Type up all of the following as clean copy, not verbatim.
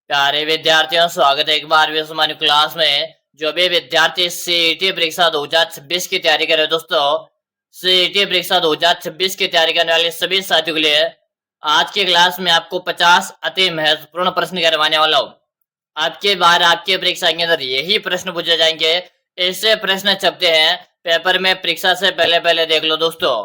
प्यारे विद्यार्थियों, स्वागत है एक बार भी हमारी क्लास में। जो भी विद्यार्थी सीईटी परीक्षा 2026 की तैयारी कर रहे हैं दोस्तों, सीईटी परीक्षा 2026 की तैयारी करने वाले सभी साथियों के लिए आज की क्लास में आपको 50 अति महत्वपूर्ण प्रश्न करवाने वाला हूँ। आपके बार आपके परीक्षा के अंदर यही प्रश्न पूछे जाएंगे। ऐसे प्रश्न छपते हैं पेपर में परीक्षा से पहले पहले। देख लो दोस्तों,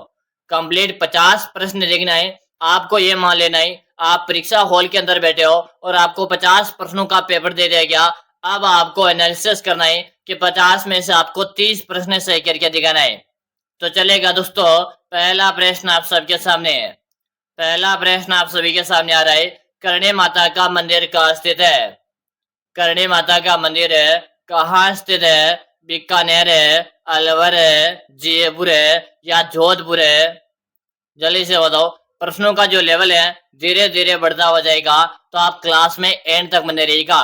कंप्लीट 50 प्रश्न देखना है। आपको ये मान लेना है आप परीक्षा हॉल के अंदर बैठे हो और आपको 50 प्रश्नों का पेपर दे दिया गया। अब आपको एनालिसिस करना है कि 50 में से आपको 30 प्रश्न सही करके दिखाना है। तो चलेगा दोस्तों, पहला प्रश्न आप सबके सामने है। पहला प्रश्न आप सभी के सामने आ रहा है, करणी माता का मंदिर कहाँ स्थित है? करणी माता का मंदिर है कहाँ स्थित है? बीकानेर है, अलवर है, जयपुर है या जोधपुर है? जल्दी से बताओ। प्रश्नों का जो लेवल है धीरे धीरे बढ़ता हो जाएगा, तो आप क्लास में एंड तक बने रहिएगा।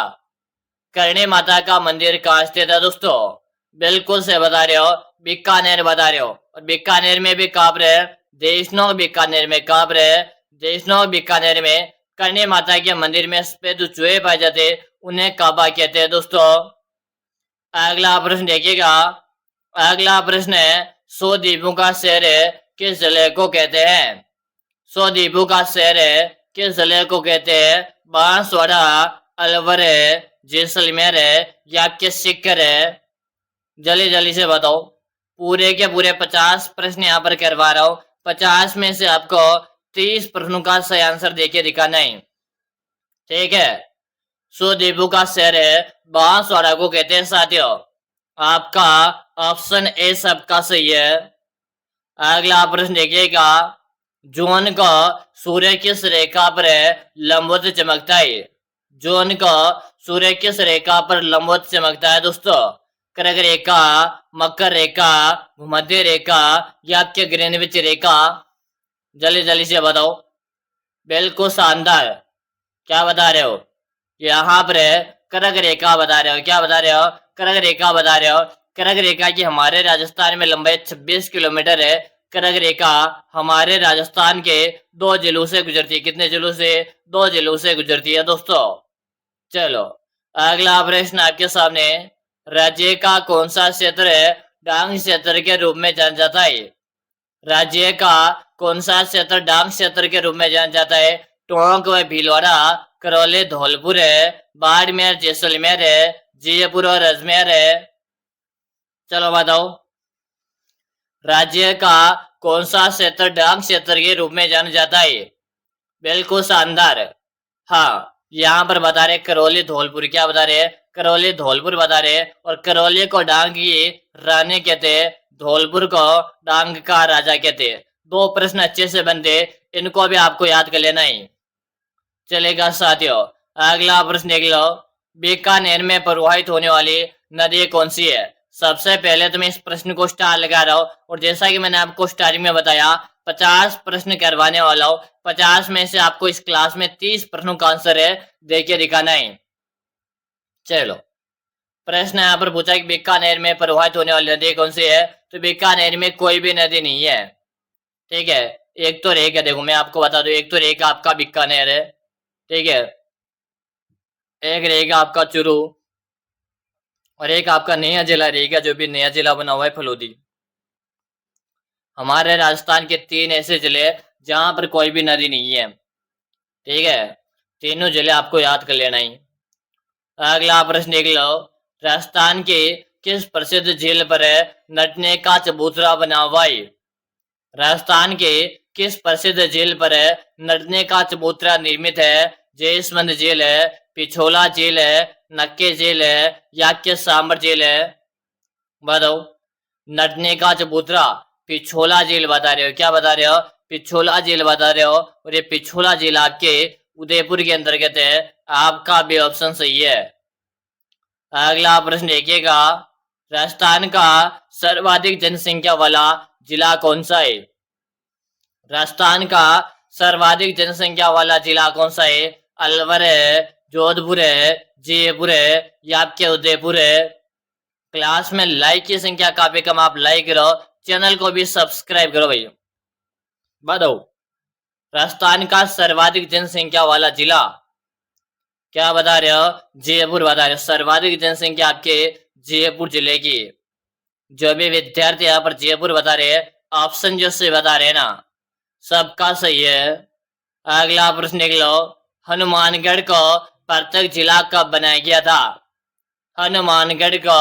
करणी माता का मंदिर कहाँ स्थित है दोस्तों? बिल्कुल से बता रहे हो, बीकानेर बता रहे हो। और बीकानेर में भी कहाँ पर है? देशनोग बीकानेर में। कहाँ पर है? देशनोग बीकानेर में। करणी माता के मंदिर में सफेद चूहे पाए जाते, उन्हें काबा कहते हैं दोस्तों। अगला प्रश्न देखिएगा। अगला प्रश्न है, 100 द्वीपों का शहर किस जिले को कहते हैं? 100 द्वीपों का शहर किस जिले को कहते हैं? बांसवाड़ा, अलवर है, जैसलमेर है या कि सीकर है? जल्दी जल्दी से बताओ। पूरे के पूरे 50 प्रश्न यहाँ पर करवा रहा हूँ। 50 में से आपको 30 प्रश्नों का सही आंसर देके दिखाना है, ठीक है। 100 द्वीपों का शहर बांसवाड़ा को कहते हैं साथियों। आपका ऑप्शन ए सबका सही है। अगला प्रश्न देखिएगा। जून का सूर्य किस रेखा पर लंबवत चमकता है? जून का सूर्य किस रेखा पर लंबवत चमकता है दोस्तों? कर्क रेखा, मकर रेखा, भूमध्य रेखा या आपके ग्रीनविच रेखा? जल्दी जल्दी से बताओ। बिल्कुल शानदार। क्या बता रहे हो? यहाँ पर कर्क रेखा बता रहे हो। क्या बता रहे हो? कर्क रेखा बता रहे हो। कर्क रेखा की हमारे राजस्थान में लंबाई 26 किलोमीटर है। कर्क रेखा हमारे राजस्थान के 2 जिलों से गुजरती है। कितने जिलों से? 2 जिलों से गुजरती है दोस्तों। चलो, अगला प्रश्न आपके सामने। राज्य का कौन सा क्षेत्र डांग क्षेत्र के रूप में जाना जाता है? राज्य का कौन सा क्षेत्र डांग क्षेत्र के रूप में जाना जाता है? टोंक व भीलवाड़ा, करौली, धौलपुर है, बाड़मेर, जैसलमेर है, जयपुर और अजमेर है? चलो बताओ। राज्य का कौन सा क्षेत्र डांग क्षेत्र के रूप में जाना जाता है? बिल्कुल शानदार। हाँ, यहाँ पर बता रहे करौली धौलपुर। क्या बता रहे? करौली धौलपुर बता रहे। और करौली को डांग की रानी कहते, धौलपुर को डांग का राजा कहते। 2 प्रश्न अच्छे से बनते, इनको भी आपको याद कर लेना ही चलेगा साथियों। अगला प्रश्न देख लो। बीकानेर में प्रवाहित होने वाली नदी कौन सी है? सबसे पहले तो मैं इस प्रश्न को स्टार लगा रहा हूँ, और जैसा कि मैंने आपको स्टार्टिंग में बताया 50 प्रश्न करवाने वाला हूँ। 50 में से आपको इस क्लास में 30 प्रश्नों का आंसर देखिए दिखाना है। चलो, प्रश्न यहाँ पर पूछा कि बीकानेर में प्रवाहित होने वाली नदी कौन सी है? तो बीकानेर में कोई भी नदी नहीं है, ठीक है। एक तो रेखा, देखो मैं आपको बता दूं, एक तो रेखा आपका बीकानेर है, ठीक है। एक रहेगा आपका चुरू, और एक आपका नया जिला रहेगा, जो भी नया जिला बना हुआ है फलोदी। हमारे राजस्थान के 3 ऐसे जिले जहां पर कोई भी नदी नहीं है, ठीक है। तीनों जिले आपको याद कर लेना ही। अगला प्रश्न देख लो। राजस्थान के किस प्रसिद्ध झील पर नटने का चबूतरा बना हुआ है? राजस्थान के किस प्रसिद्ध झील पर नटने का चबूतरा निर्मित है? जयसमंद झील है, पिछोला झील है, नक्के झील है या के सांबर झील है? बताओ। नटने का चबूतरा पिछोला झील बता रहे हो। क्या बता रहे हो? पिछोला झील बता रहे हो। और ये पिछोला झील आपके उदयपुर के अंतर्गत है। आपका भी ऑप्शन सही है। अगला प्रश्न देखिएगा। राजस्थान का सर्वाधिक जनसंख्या वाला जिला कौन सा है? राजस्थान का सर्वाधिक जनसंख्या वाला जिला कौन सा है? अलवर है, जोधपुर है, जयपुर है या आपके उदयपुर है? क्लास में लाइक की संख्या काफी कम, आप लाइक करो, चैनल को भी सब्सक्राइब करो भाई। बताओ, राजस्थान का सर्वाधिक जनसंख्या वाला जिला क्या बता रहे हो? जयपुर बता रहे हो। सर्वाधिक जनसंख्या आपके जयपुर जिले की। जो भी विद्यार्थी यहाँ पर जयपुर बता रहे हैं, ऑप्शन जो से बता रहे हैं ना, सबका सही है। अगला प्रश्न देख लो। हनुमानगढ़ को पृथक जिला कब बनाया गया था? हनुमानगढ़ को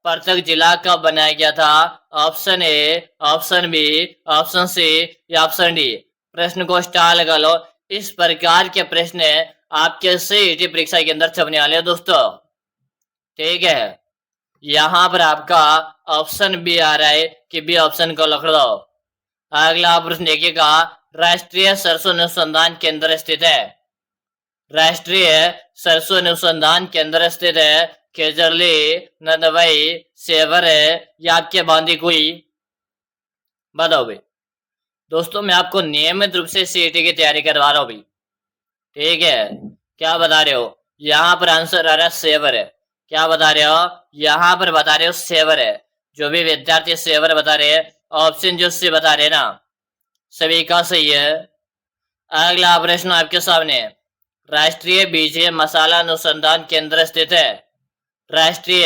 पृथक जिला कब बनाया गया था? Option A, option B, option C या ऑप्शन डी। प्रश्न को स्टार लगा लो। इस प्रकार के प्रश्न आपके सीईटी परीक्षा के अंदर छपने वाले हैं दोस्तों। ठीक है, यहाँ पर आपका ऑप्शन बी आ रहा है कि बी ऑप्शन को लिख दो। अगला प्रश्न देखिएगा। राष्ट्रीय सरसों अनुसंधान केंद्र स्थित है। राष्ट्रीय सरसों अनुसंधान केंद्र स्थित है केजरली, नंदवाई, सेवर या आपके बांदीकुई? बताओ भाई। दोस्तों मैं आपको नियमित रूप से सीईटी की तैयारी करवा रहा हूँ भाई। ठीक है, क्या बता रहे हो? यहाँ पर आंसर आ रहा है सेवर है। क्या बता रहे हो? यहाँ पर बता रहे हो सेवर है। जो भी विद्यार्थी सेवर बता रहे हैं, ऑप्शन जो से बता रहे हैं ना, सभी का सही है। अगला प्रश्न आपके सामने। राष्ट्रीय बीजीय मसाला अनुसंधान केंद्र स्थित है। राष्ट्रीय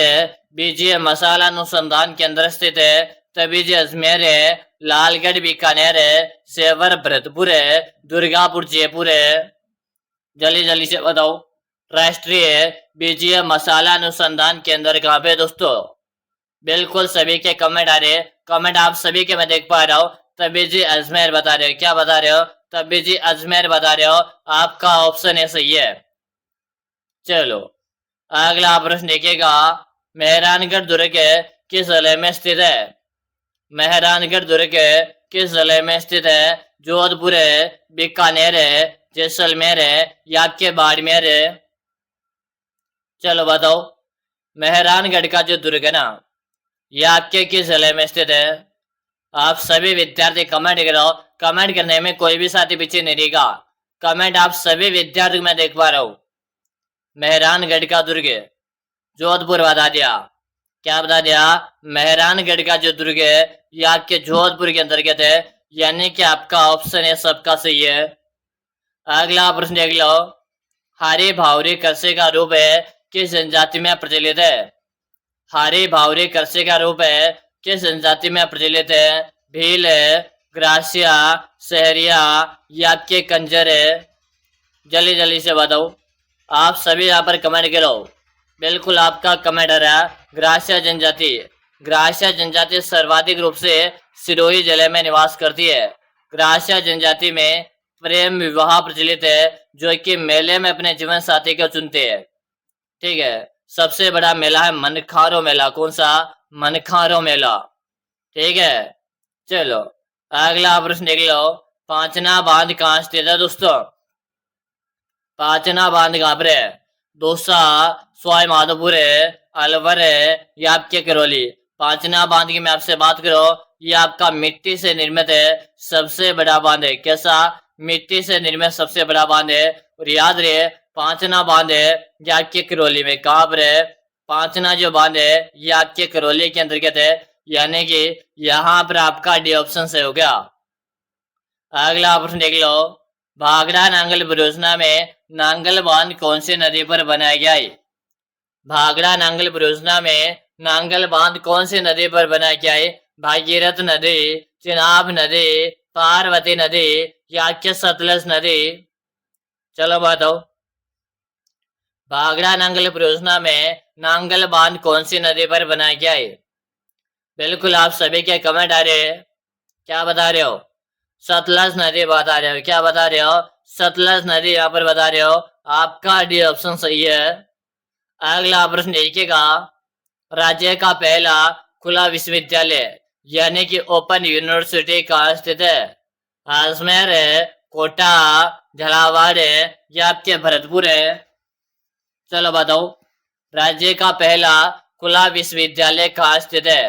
बीजीय मसाला अनुसंधान केंद्र स्थित है तबीज अजमेर है, लालगढ़ बीकानेर है, सेवर भरतपुर है, दुर्गापुर जयपुर है। जल्दी जल्दी से बताओ। राष्ट्रीय बीजीय मसाला अनुसंधान केंद्र कहाँ पे दोस्तों? बिल्कुल सभी के कमेंट आ रहे हैं। कमेंट आप सभी के मैं देख पा रहा हूँ। तबीजी अजमेर बता रहे हो। क्या बता रहे हो? तबीजी अजमेर बता रहे हो। आपका ऑप्शन है सही है। चलो अगला प्रश्न देखिएगा। मेहरानगढ़ दुर्ग किस जिले में स्थित है? मेहरानगढ़ दुर्ग किस जिले में स्थित है? जोधपुर है, बीकानेर है, जैसलमेर है या आपके बाड़मेर है? चलो बताओ। मेहरानगढ़ का जो दुर्ग है ना, ये आपके किस जिले में स्थित है? आप सभी विद्यार्थी कमेंट करो। कमेंट करने में कोई भी साथी पीछे नहीं रहेगा। कमेंट आप सभी विद्यार्थी मैं देख पा रहा हूं। मेहरानगढ़ का दुर्ग जोधपुर बता दिया। क्या बता दिया? मेहरानगढ़ का जो दुर्ग है ये आपके जोधपुर के अंतर्गत है, यानी कि आपका ऑप्शन है सबका सही है। अगला प्रश्न देख लो। हारी भावरी करसे का रूप है किस जनजाति में प्रचलित है? हारी भावरी करसे का रूप है किस जनजाति में प्रचलित है? भील है, ग्रासिया, सहरिया या आपके कंजर है? जल्दी जल्दी से बताओ। आप सभी यहाँ पर कमेंट करो। बिल्कुल आपका कमेंट आ रहा है। ग्रासिया जनजाति। ग्रासिया जनजाति सर्वाधिक रूप से सिरोही जिले में निवास करती है। ग्रासिया जनजाति में प्रेम विवाह प्रचलित है, जो कि मेले में अपने जीवन साथी को चुनते हैं। ठीक है, सबसे बड़ा मेला है मनखारो मेला। कौन सा? मनखारो मेला। ठीक है, चलो अगला प्रश्न देख लो। पांचना बांध कहाँ स्थित है दोस्तों? पांचना बांध कहाँ पर है? दौसा, सवाई माधोपुर है, अलवर है या आपके करौली? पांचना बांध की मैं आपसे बात करूं, ये आपका मिट्टी से निर्मित है, सबसे बड़ा बांध है। कैसा? मिट्टी से निर्मित सबसे बड़ा बांध है। और याद रहे पांचना बांध है ये आपके करौली में। कहाँ पर है? पांचना जो बांध है ये आपके करौली के अंतर्गत है, यानी कि यहाँ पर आपका डी ऑप्शन से हो गया। अगला प्रश्न देख लो। भाखड़ा नांगल परियोजना में नांगल बांध कौन सी नदी पर बनाया गया है? भाखड़ा नांगल परियोजना में नांगल बांध कौन सी नदी पर बनाया गया है? भागीरथ नदी, चिनाब नदी, पार्वती नदी या क्या सतलज नदी? चलो बताओ। भाखड़ा नांगल परियोजना में नांगल बांध कौन सी नदी पर बनाया गया है? बिल्कुल आप सभी के कमेंट आ रहे हैं। क्या बता रहे हो? सतलज नदी बता रहे हो। क्या बता रहे हो? सतलज नदी यहाँ पर बता रहे हो। आपका डी ऑप्शन सही है। अगला प्रश्न देखिएगा। राज्य का पहला खुला विश्वविद्यालय यानी कि ओपन यूनिवर्सिटी कहाँ स्थित है? अजमेर है, कोटा, झालावाड़ है या आपके भरतपुर है? चलो बताओ। राज्य का पहला खुला विश्वविद्यालय कहाँ स्थित है?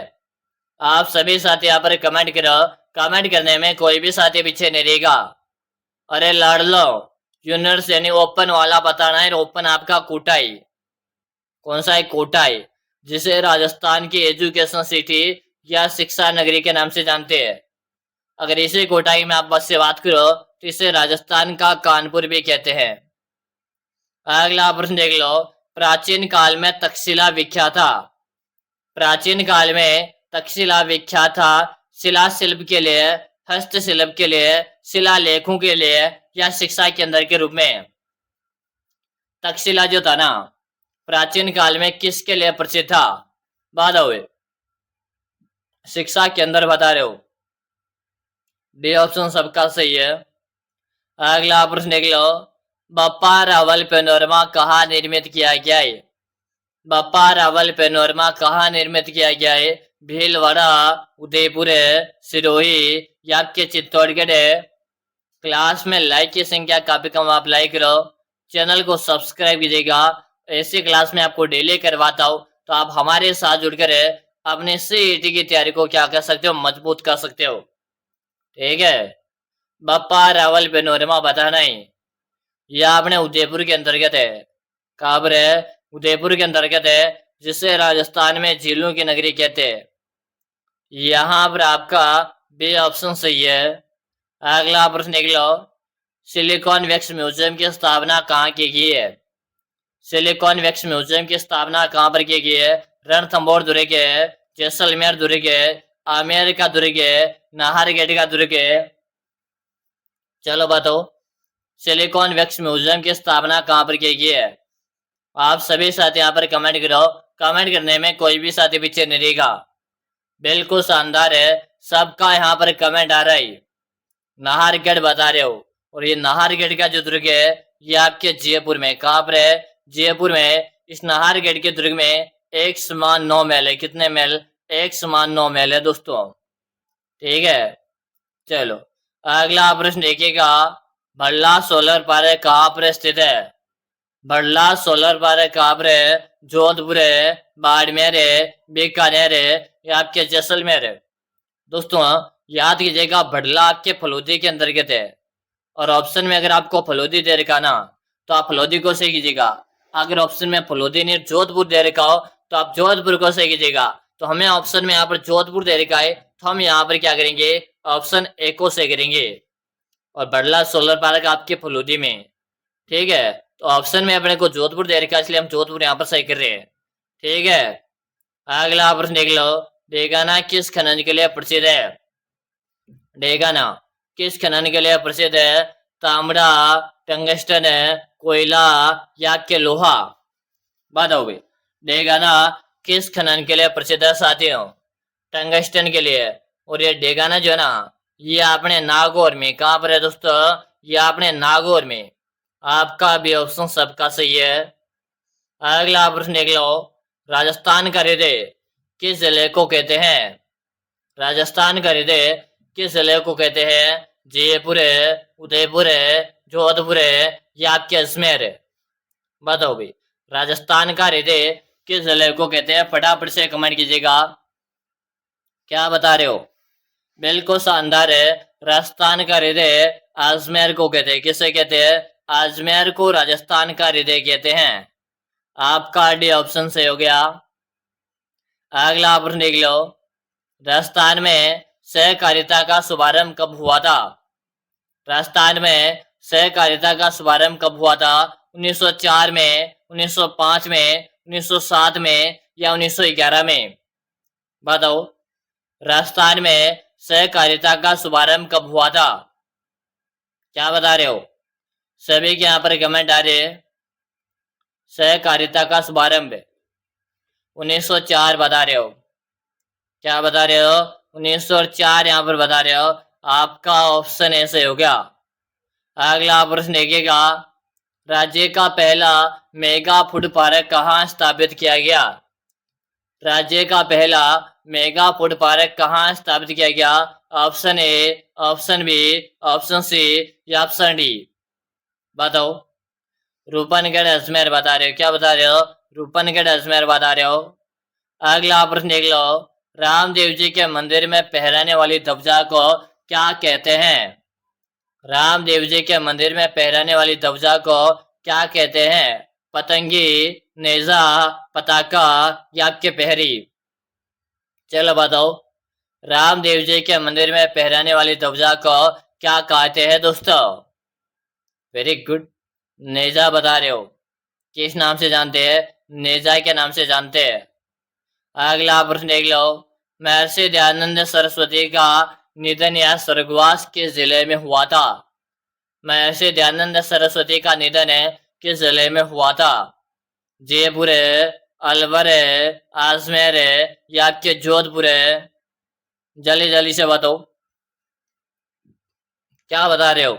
आप सभी साथी यहाँ पर कमेंट करो। कमेंट करने में कोई भी साथी पीछे नहीं रहेगा। अरे लड़ लो। यूनिवर्सिटी यानी ओपन वाला बताना है। ओपन आपका कोटा है। कौन सा है? कोटा है, जिसे राजस्थान की एजुकेशन सिटी या शिक्षा नगरी के नाम से जानते हैं। अगर इसे कोटा की मैं आप बस से बात करो तो इसे राजस्थान का कानपुर भी कहते हैं। अगला प्रश्न देख लो, प्राचीन काल में तक्षशिला विख्यात था। प्राचीन काल में तक्षशिला विख्यात था शिला शिल्प के लिए, हस्तशिल्प के लिए, शिलालेखों के लिए या शिक्षा केंद्र के रूप में। तक्षशिला जो था ना, प्राचीन काल में किसके लिए प्रसिद्ध था? बताओ। शिक्षा केंद्र बता रहे हो। डी ऑप्शन सबका सही है। अगला प्रश्न देख लो, बप्पा रावल पेनोरमा कहाँ निर्मित किया गया है? बप्पा रावल पेनोरमा कहाँ निर्मित किया गया है? भीलवाड़ा, उदयपुर, सिरोही या आपके चित्तौड़गढ़ है? क्लास में लाइक की संख्या काफी कम, आप लाइक करो, चैनल को सब्सक्राइब कीजिएगा। ऐसी क्लास में आपको डेली करवाता हूँ, तो आप हमारे साथ जुड़कर अपने सीईटी की तैयारी को क्या कर सकते हो? मजबूत कर सकते हो। ठीक है, बप्पा रावल पेनोरमा बताना ही, यह अपने उदयपुर के अंतर्गत है। कहाँ पर है? उदयपुर के अंतर्गत है, जिसे राजस्थान में झीलों की नगरी कहते हैं। यहाँ पर आपका बी ऑप्शन सही है। अगला प्रश्न देख लो, सिलिकॉन वैक्स म्यूजियम की स्थापना कहाँ की गई है? सिलिकॉन वैक्स म्यूजियम की स्थापना कहाँ पर की गई है? रणथंभौर दुर्ग है, जैसलमेर दुर्ग है, आमेर का दुर्ग है, नाहरगढ़ का दुर्ग है? चलो बताओ, सिलिकॉन वैक्स म्यूजियम की स्थापना कहाँ पर की गई है? आप सभी साथी यहाँ पर कमेंट करो। कमेंट करने में कोई भी साथी पीछे नहीं रहेगा। बिल्कुल शानदार है, सबका यहाँ पर कमेंट आ रहा है। नाहरगढ़ बता रहे हो, और ये नाहरगढ़ का जो दुर्ग है ये आपके जयपुर में। कहाँ पर है? जयपुर में। इस नाहरगढ़ के दुर्ग में एक समान 9 महल है। कितने महल? एक समान 9 महल है दोस्तों। ठीक है, चलो अगला प्रश्न देखिएगा, भल्ला सोलर पार्क कहाँ पर स्थित है? भल्ला सोलर पार्क कहाँ पर है? जोधपुर है, बाड़मेर है, बीकानेर है या आपके जैसलमेर है? दोस्तों याद कीजिएगा, भडला आपके फलोदी के अंतर्गत है। और ऑप्शन में अगर आपको फलोदी दे रखा ना, तो आप फलोदी को सही कीजिएगा। अगर ऑप्शन में फलोदी ने जोधपुर दे रखा हो, तो आप जोधपुर को सही कीजिएगा। तो हमें ऑप्शन में यहाँ पर जोधपुर दे रखा है, तो हम यहाँ पर क्या करेंगे? ऑप्शन ए को सही करेंगे। और भडला सोलर पार्क आपके फलोदी में। ठीक है, तो ऑप्शन में अपने को जोधपुर दे रखा है, इसलिए हम जोधपुर यहाँ पर सही कर रहे हैं। ठीक है, अगला प्रश्न देख लो, डेगाना किस खनन के लिए प्रसिद्ध है? डेगाना किस खनन के लिए प्रसिद्ध है? तांबड़ा, टंगस्टन, कोयला या के लोहा? बताओ भाई, डेगाना किस खनन के लिए प्रसिद्ध है साथियों? टंगस्टन के लिए। और ये डेगाना जो है ना, ये अपने नागौर में। कहाँ पर है दोस्तों? ये अपने नागौर में। आपका भी ऑप्शन सबका सही है। अगला प्रश्न देख लो, राजस्थान का हृदय किस जिले को कहते हैं? राजस्थान का हृदय किस जिले को कहते हैं? जयपुर है, उदयपुर है, जोधपुर है या आपके अजमेर है? बताओ भाई, राजस्थान का हृदय किस जिले को कहते हैं? फटाफट से कमेंट कीजिएगा, क्या बता रहे हो? बिल्कुल शानदार है, राजस्थान का हृदय अजमेर को कहते हैं। किसे कहते हैं? अजमेर को राजस्थान का हृदय कहते हैं। आपका डी ऑप्शन से हो गया। अगला प्रश्न देख लो, राजस्थान में सहकारिता का शुभारंभ कब हुआ था? राजस्थान में सहकारिता का शुभारंभ कब हुआ था? 1904 में, 1905 में, 1907 में या 1911 में? बताओ, राजस्थान में सहकारिता का शुभारंभ कब हुआ था? क्या बता रहे हो? सभी के यहाँ पर कमेंट आ रहे हैं। सहकारिता का शुभारंभ 1904 बता रहे हो। क्या बता रहे हो? 1904 यहाँ पर बता रहे हो। आपका ऑप्शन ऐसे हो गया। अगला प्रश्न देखिएगा, राज्य का पहला मेगा फूड पार्क कहाँ स्थापित किया गया? राज्य का पहला मेगा फूड पार्क कहाँ स्थापित किया गया? Option A, option B, option C या ऑप्शन डी? बताओ। रूपनगढ़ अजमेर बता रहे हो। क्या बता रहे हो? रूपनगढ़ अजमेर बता रहे हो। अगला प्रश्न देख लो, रामदेव जी के मंदिर में पहराने वाली ध्वजा को क्या कहते हैं? रामदेव जी के मंदिर में पहराने वाली ध्वजा को क्या कहते हैं? पतंगी, नेजा, पताका या आपके पहरी? चलो बताओ, रामदेव जी के मंदिर में पहराने वाली ध्वजा को क्या कहते हैं दोस्तों? वेरी गुड, नेजा बता रहे हो। किस नाम से जानते हैं? नेजाई के नाम से जानते हैं। अगला प्रश्न देख लो। महर्षि दयानंद सरस्वती का निधन या स्वर्गवास किस जिले में हुआ था? महर्षि दयानंद सरस्वती का निधन किस जिले में हुआ था? जयपुर है, अलवर है, अजमेर है या आपके जोधपुर है? जल्दी जल्दी से बताओ, क्या बता रहे हो?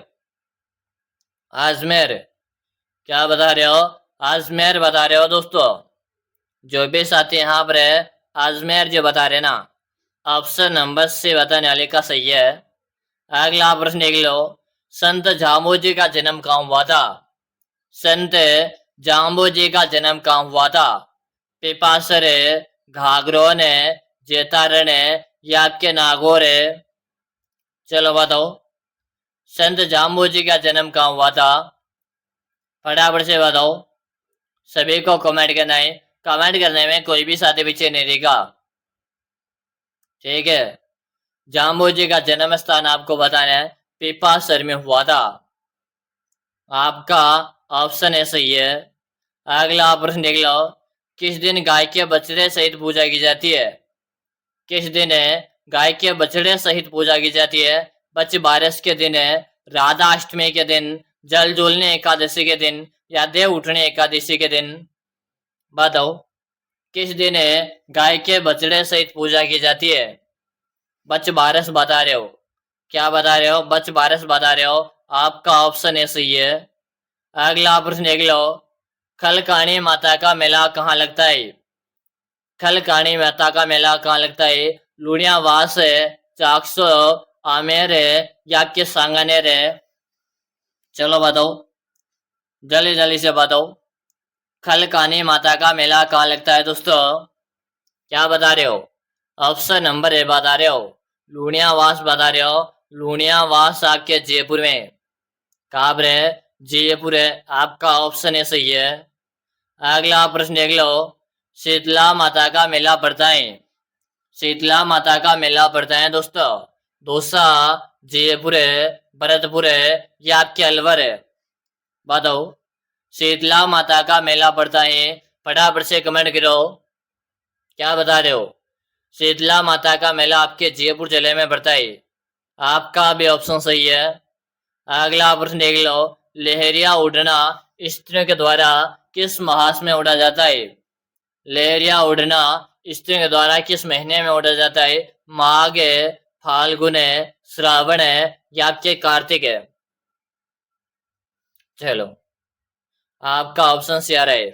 अजमेर। क्या बता रहे हो? अजमेर बता रहे हो दोस्तों। जो भी साथी यहाँ पर है अजमेर जो बता रहे ना, ऑप्शन नंबर से बताने वाले का सही है। अगला प्रश्न देख लो। संत जाम्बोजी का जन्म कहाँ हुआ था? संत जाम्बोजी का जन्म कहाँ हुआ था? पिपासर है, घाघरोन है, जेतारण है या आपके नागौर है? चलो बताओ, संत जाम्बोजी का जन्म कहाँ हुआ था? फटाफट से बताओ। सभी को कमेंट करना है। कमेंट करने में कोई भी साथी पीछे नहीं रहेगा, ठीक है। जाम्बोजी का जन्म स्थान आपको बताना है, पिपासर में हुआ था। आपका ऑप्शन है सही है। अगला प्रश्न देख लो। किस दिन गाय के बछड़े सहित पूजा की जाती है? किस दिन गाय के बछड़े सहित पूजा की जाती है? बच्च बारस के दिन है, राधा अष्टमी के दिन, जल जोलने एकादशी के दिन या देव उठने एकादशी के दिन? बताओ, किस दिन गाय के बछड़े सहित पूजा की जाती है? बच्च बारस बता रहे हो, क्या बता रहे हो? बच्च बारस बता रहे हो। आपका ऑप्शन है सही है। अगला प्रश्न देख लो। खलकाणी माता का मेला कहाँ लगता है? खलकाणी माता का मेला कहाँ लगता है? लुणियावास है, चाकसो, आमेर है या आपके सांगानेर है? चलो बताओ, जल्दी जल्दी से बताओ। खलकानी माता का मेला कहाँ लगता है दोस्तों? क्या बता रहे हो? ऑप्शन नंबर ए बता रहे हो, लुणियावास बता रहे हो। लुणियावास आपके जयपुर में। कहाँ पर है? जयपुर है। आपका ऑप्शन है सही है। अगला प्रश्न देख लो। शीतला माता का मेला पड़ता है। शीतला माता का मेला पड़ता है दोस्तों दौसा, जयपुर है, भरतपुर है या आपके अलवर है? बताओ, शीतला माता का मेला पड़ता है। फटाफट से कमेंट करो, क्या बता रहे हो? शीतला माता का मेला आपके जयपुर जिले में पड़ता है। आपका भी ऑप्शन सही है। अगला प्रश्न देख लो। लहरिया उड़ना स्त्रियों के द्वारा किस मास में उड़ा जाता है? लहरिया उड़ना स्त्रियों के द्वारा किस महीने में उड़ा जाता है? माघ है, फाल्गुन है, श्रावण है या आपके कार्तिक है? चलो, आपका ऑप्शन से आ रहा है।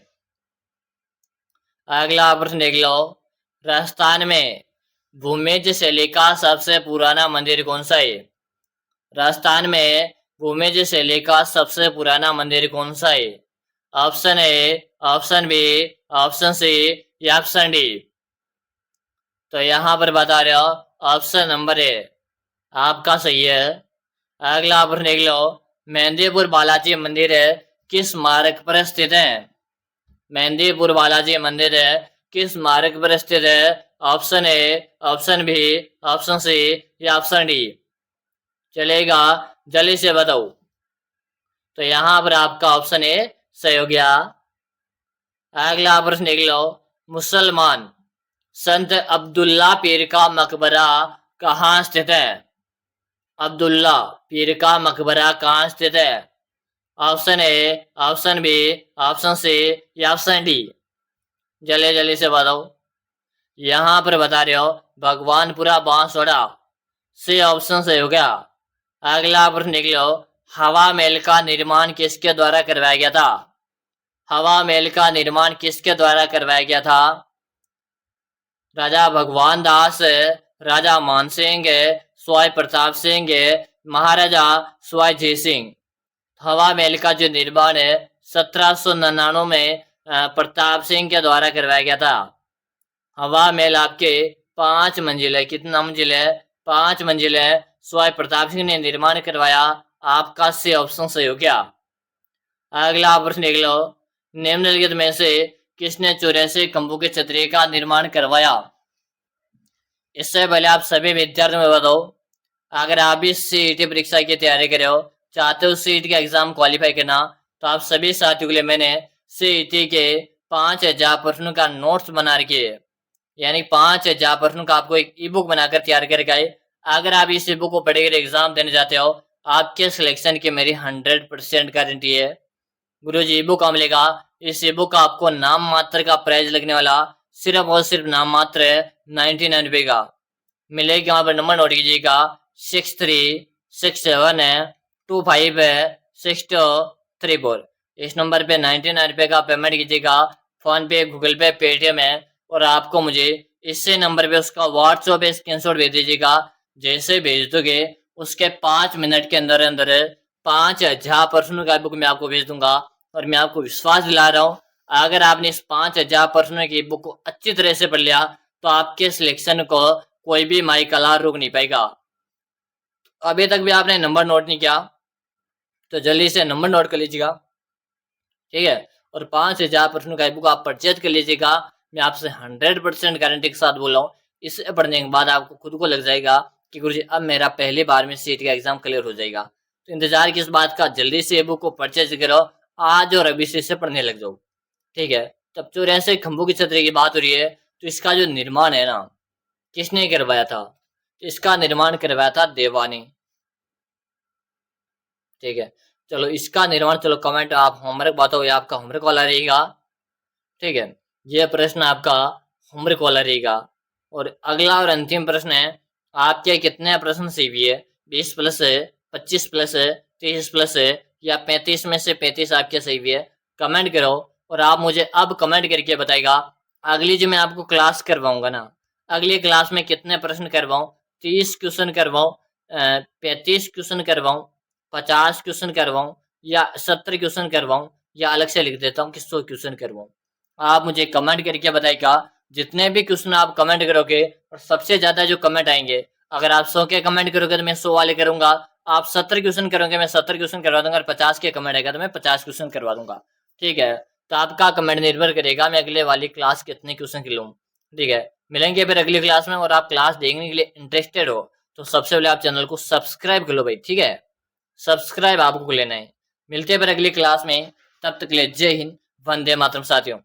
अगला प्रश्न देख लो। राजस्थान में भूमिज शैली का सबसे पुराना मंदिर कौन सा है? राजस्थान में भूमिज शैली का सबसे पुराना मंदिर कौन सा है? Option A, option B, option C या ऑप्शन डी? तो यहाँ पर बता रहे हो ऑप्शन नंबर ए आपका सही है। अगला प्रश्न देख लो। मेहंदीपुर बालाजी मंदिर किस मार्ग पर स्थित है? मेहंदीपुर बालाजी मंदिर किस मार्ग पर स्थित है? Option A, option B, option C या ऑप्शन डी? चलेगा, जल्दी से बताओ। तो यहाँ पर आपका ऑप्शन ए सही हो गया। अगला प्रश्न देख लो। मुसलमान संत अब्दुल्ला पीर का मकबरा कहाँ स्थित है? अब्दुल्ला पीर का मकबरा कहाँ स्थित है? Option A, option B, option C या ऑप्शन डी? जल्दी जल्दी से बताओ। यहाँ पर बता रहे हो भगवानपुरा बांसवाड़ा से ऑप्शन सही हो गया। अगला प्रश्न देख लो। हवा महल का निर्माण किसके द्वारा करवाया गया था? हवा महल का निर्माण किसके द्वारा करवाया गया था? राजा भगवान दास, राजा मानसिंह, स्वाई प्रताप सिंह, महाराजा स्वाई जय सिंह। हवा महल का जो निर्माण 1799 में प्रताप सिंह के द्वारा करवाया गया था। हवा महल आपके 5 मंजिल है। कितना मंजिल है? 5 मंजिल है। स्वाई प्रताप सिंह ने निर्माण करवाया। आपका से ऑप्शन सही हो गया। अगला प्रश्न देख लो। निम्नलिखित में से किसने 84 खंभों की छतरी का निर्माण करवाया? इससे पहले आप सभी विद्यार्थियों में बताओ, अगर आप भी सीईटी परीक्षा की तैयारी कर रहे हो, चाहते हो सीईटी का एग्जाम क्वालिफाई करना, तो आप सभी साथियों के लिए मैंने सीईटी के 5000 प्रश्नों का नोट्स बना रखिए, यानी 5000 प्रश्नों का आपको एक ई बुक बनाकर तैयार करके आए। अगर आप इस ई बुक को पढ़कर एग्जाम देने जाते हो, आपके सिलेक्शन की मेरी 100% गारंटी है। गुरुजी ई बुक कहाँ मिलेगा? इस ई बुक का आपको नाम मात्र का प्राइस लगने वाला सिर्फ और सिर्फ नाम मात्र है 99 रुपए का मिलेगा। वहां पर नंबर नोट कीजिएगा 6367256234। इस नंबर पे 99 रुपए का पेमेंट कीजिएगा, फोन पे, गूगल पे, पेटीएम है, और आपको मुझे इसी नंबर पे उसका व्हाट्सएप पे स्क्रीनशॉट भेज दीजिएगा। जैसे भेज दोगे उसके 5 मिनट के अंदर अंदर 5000 प्रश्नों का बुक मैं आपको भेज दूंगा। और मैं आपको विश्वास दिला रहा हूँ, अगर आपने इस 5000 प्रश्नों की बुक को अच्छी तरह से पढ़ लिया तो आपके सिलेक्शन को कोई भी माई कला रोक नहीं पाएगा। अभी तक भी आपने नंबर नोट नहीं किया तो जल्दी से नंबर नोट कर लीजिएगा, ठीक है। और 5000 प्रश्नों का बुक आप परचेज कर लीजिएगा। मैं आपसे 100% गारंटी के साथ बोल रहा हूँ। इसे पढ़ने के बाद आपको खुद को लग जाएगा कि गुरुजी अब मेरा पहली बार में सीट का एग्जाम क्लियर हो जाएगा। तो इंतजार किस बात का, जल्दी से बुक को परचेज करो आज और अभी से इसे पढ़ने लग जाओ, ठीक है। तब चौरासी खंभों की छतरी की बात हो रही है, तो इसका जो निर्माण है ना, किसने करवाया था? तो इसका निर्माण करवाया था देवा ने, ठीक है। चलो इसका निर्माण, चलो कमेंट आप होमवर्क बताओ, ये आपका होमवर्क वाला रहेगा, ठीक है। ये प्रश्न आपका होमवर्क वाला रहेगा। और अगला और अंतिम प्रश्न है, आपके कितने प्रश्न सही हुए है? 20 प्लस है, 25 प्लस है, 30 प्लस है, या 35 में से 35 आपके सही हुए है? कमेंट करो और आप मुझे अब कमेंट करके बताएगा। अगली जो मैं आपको क्लास करवाऊंगा ना, अगली क्लास में कितने प्रश्न करवाऊं? 30 क्वेश्चन करवाऊं, 35 क्वेश्चन करवाऊं, 50 क्वेश्चन करवाऊं, या 70 क्वेश्चन करवाऊं, या अलग से लिख देता हूँ कि 100 क्वेश्चन करवाऊं? आप मुझे कमेंट करके बताइएगा। जितने भी क्वेश्चन आप कमेंट करोगे और सबसे ज्यादा जो कमेंट आएंगे, अगर आप 100 के कमेंट करोगे तो मैं 100 वाले करूंगा, आप 70 क्वेश्चन करोगे मैं 70 क्वेश्चन करवा दूंगा, और 50 के कमेंट आएगा तो मैं 50 क्वेश्चन करवा दूंगा, ठीक है। तो आपका कमेंट निर्भर करेगा मैं अगले वाली क्लास कितने क्वेश्चन की लूँ, ठीक है। मिलेंगे फिर अगली क्लास में। और आप क्लास देखने के लिए इंटरेस्टेड हो तो सबसे पहले आप चैनल को सब्सक्राइब कर लो भाई, ठीक है। सब्सक्राइब आपको लेना है। मिलते हैं फिर अगली क्लास में, तब तक के लिए जय हिंद, वंदे मातरम साथियों।